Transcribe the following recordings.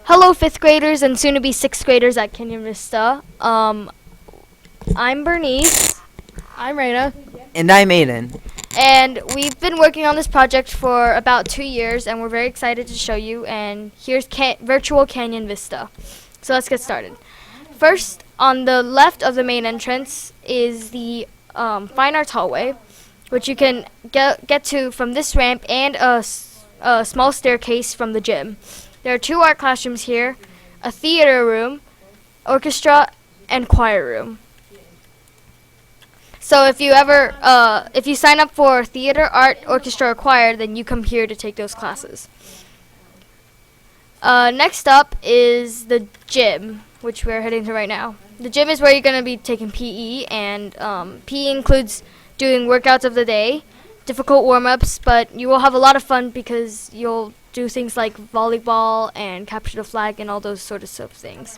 Hello, 5th graders and soon-to-be 6th graders at Canyon Vista. I'm Bernice. I'm Raina. And I'm Aiden. And we've been working on this project for about 2 years, and we're very excited to show you. And here's virtual Canyon Vista. So let's get started. First, on the left of the main entrance is the Fine Arts hallway, which you can get to from this ramp and a small staircase from the gym. There are 2 art classrooms here, a theater room, orchestra, and choir room. So if you sign up for theater, art, orchestra, or choir, then you come here to take those classes. Next up is the gym, which we're heading to right now. The gym is where you're going to be taking PE, and PE includes doing workouts of the day, difficult warm-ups, but you will have a lot of fun because you'll do things like volleyball and capture the flag and all those sorts of things.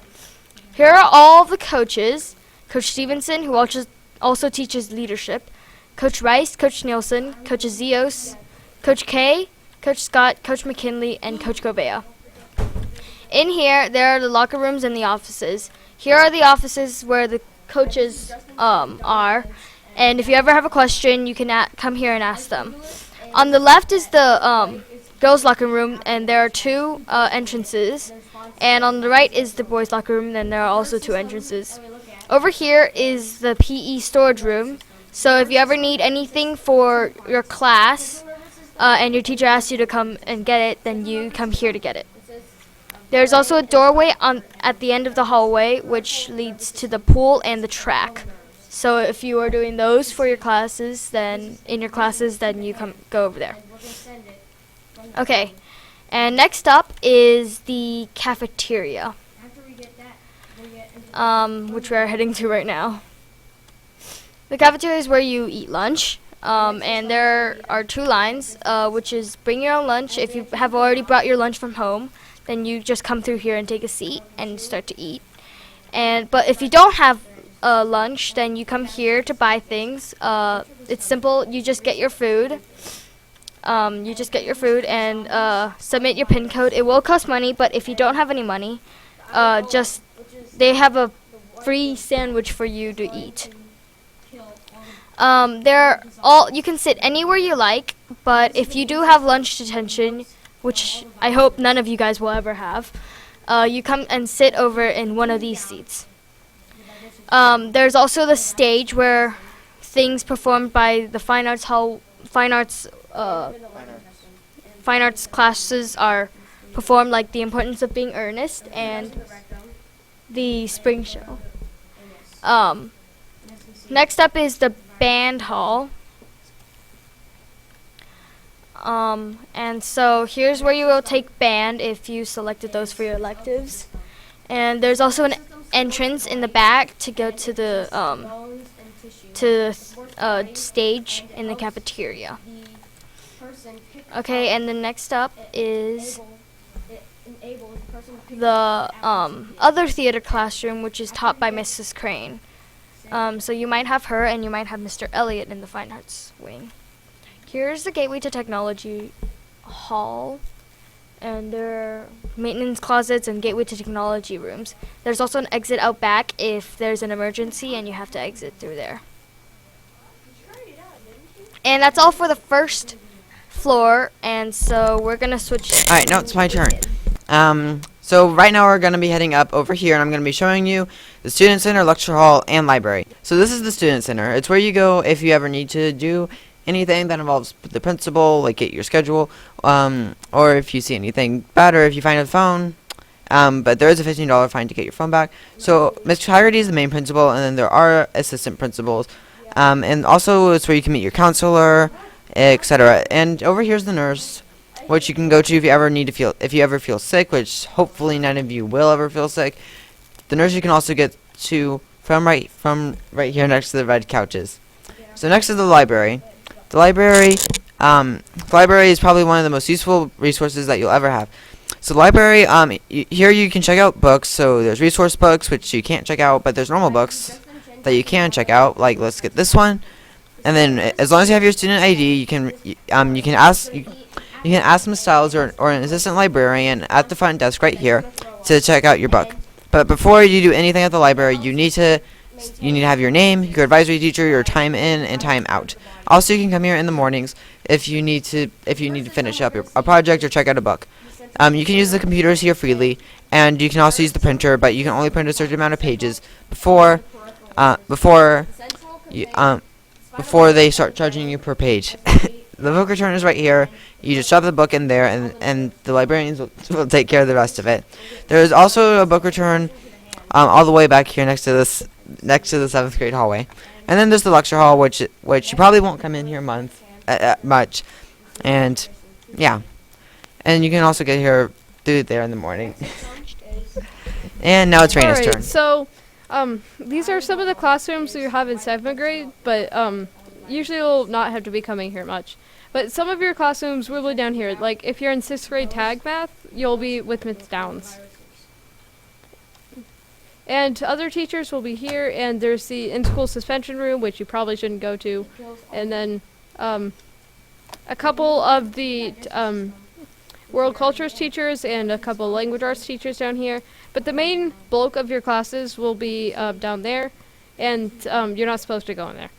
Here are all the coaches. Coach Stevenson, who also teaches leadership, Coach Rice, Coach Nielsen, Coach Azios, Coach Kay, Coach Scott, Coach McKinley, and Coach Gobea. In here, there are the locker rooms and the offices. Here are the offices where the coaches are, and if you ever have a question, you can come here and ask them. On the left is the girls' locker room, and there are 2 entrances. And on the right is the boys' locker room, and there are also 2 entrances. Over here is the PE storage room. So if you ever need anything for your class, and your teacher asks you to come and get it, then you come here to get it. There's also a doorway at the end of the hallway, which leads to the pool and the track. So if you are doing those for your classes, then you go over there. Okay, and next up is the cafeteria, which we're heading to right now. The cafeteria is where you eat lunch, and there are 2 lines, which is bring your own lunch. If you have already brought your lunch from home, then you just come through here and take a seat and start to eat. But if you don't have lunch, then you come here to buy things. It's simple. You just get your food. And submit your PIN code. It will cost money, but if you don't have any money, they have a free sandwich for you to eat. You can sit anywhere you like, but if you do have lunch detention, which I hope none of you guys will ever have, you come and sit over in one of these seats. There's also the stage where things performed by the fine arts classes are performed, like The Importance of Being Earnest and the Spring Show. Next up is the band hall. And so here's where you will take band if you selected those for your electives. And there's also an entrance in the back to go to the stage in the cafeteria. Okay, and then next up is the other theater classroom, which is taught by Mrs. Crane. So you might have her, and you might have Mr. Elliott in the Fine Arts wing. Here's the Gateway to Technology hall, and there are maintenance closets and Gateway to Technology rooms. There's also an exit out back if there's an emergency and you have to exit through there. And that's all for the first floor, and so we're going to switch. Alright, now it's my turn. So right now we're going to be heading up over here, and I'm going to be showing you the Student Center, Lecture Hall, and Library. So this is the Student Center. It's where you go if you ever need to do anything that involves the principal, like get your schedule, or if you see anything bad, or if you find a phone. But there is a $15 fine to get your phone back. So Ms. Haggerty is the main principal, and then there are assistant principals. And also it's where you can meet your counselor, etc. And over here's the nurse, which you can go to if you ever feel sick, which hopefully none of you will ever feel sick. The nurse you can also get to from right here next to the red couches. So next is the library. The library is probably one of the most useful resources that you'll ever have. So the library, here you can check out books. So there's resource books, which you can't check out, but there's normal books that you can check out. Like, let's get this one. And then as long as you have your student ID, you can ask Ms. Stiles or an assistant librarian at the front desk right here to check out your book. But before you do anything at the library, you need to have your name, your advisory teacher, your time in and time out. Also, you can come here in the mornings if you need to finish up a project or check out a book. You can use the computers here freely, and you can also use the printer, but you can only print a certain amount of pages before they start charging you per page. The book return is right here. You just shove the book in there, and the librarians will take care of the rest of it. There is also a book return all the way back here next to the 7th grade hallway. And then there's the lecture hall, which you probably won't come in here much. And yeah. And you can also get here through there in the morning. And now it's Raina's turn. So these are some of the classrooms you have in 7th grade, but usually you'll not have to be coming here much. But some of your classrooms will be down here. Like if you're in 6th grade tag math, you'll be with Miss Downs. And other teachers will be here, and there's the in-school suspension room, which you probably shouldn't go to. And then a couple of the world cultures teachers and a couple language arts teachers down here. But the main bulk of your classes will be down there, and you're not supposed to go in there.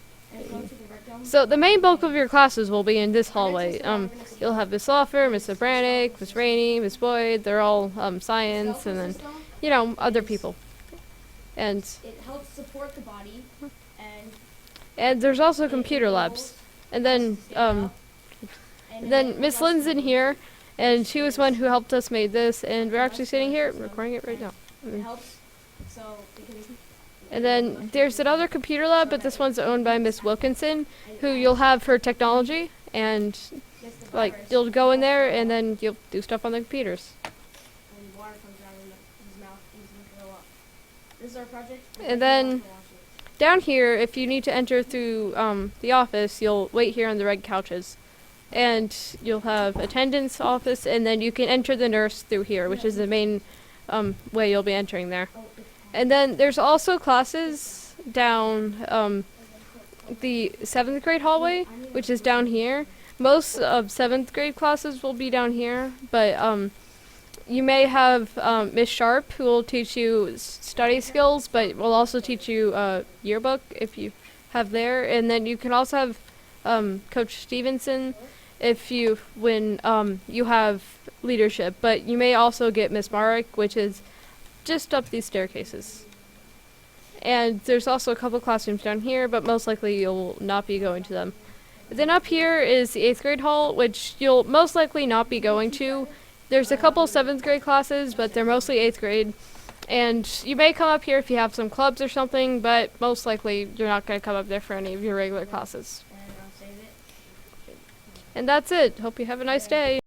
So the main bulk of your classes will be in this hallway. You'll have Miss Lawfer, Miss Abranik, Miss Rainey, Miss Boyd. They're all science, and then, other people. And It helps support the body, and there's also computer labs. And then Miss Lynn's in here, and she was one who helped us make this, and we're actually sitting here recording it right now. And then there's another computer lab, but this one's owned by Miss Wilkinson, who you'll have for technology, and you'll go in there and then you'll do stuff on the computers. This is our project. And then down here, if you need to enter through the office, you'll wait here on the red couches. And you'll have attendance office, and then you can enter the nurse through here, which is the main way you'll be entering there. And then there's also classes down the 7th grade hallway, which is down here. Most of 7th grade classes will be down here, but you may have Miss Sharp, who will teach you study skills, but will also teach you yearbook if you have there. And then you can also have Coach Stevenson when you have leadership. But you may also get Miss Marek, which is just up these staircases. And there's also a couple classrooms down here, but most likely you'll not be going to them. Then up here is the 8th grade hall, which you'll most likely not be going to. There's a couple 7th grade classes, but they're mostly 8th grade. And you may come up here if you have some clubs or something, but most likely you're not going to come up there for any of your regular classes. And that's it. Hope you have a nice day.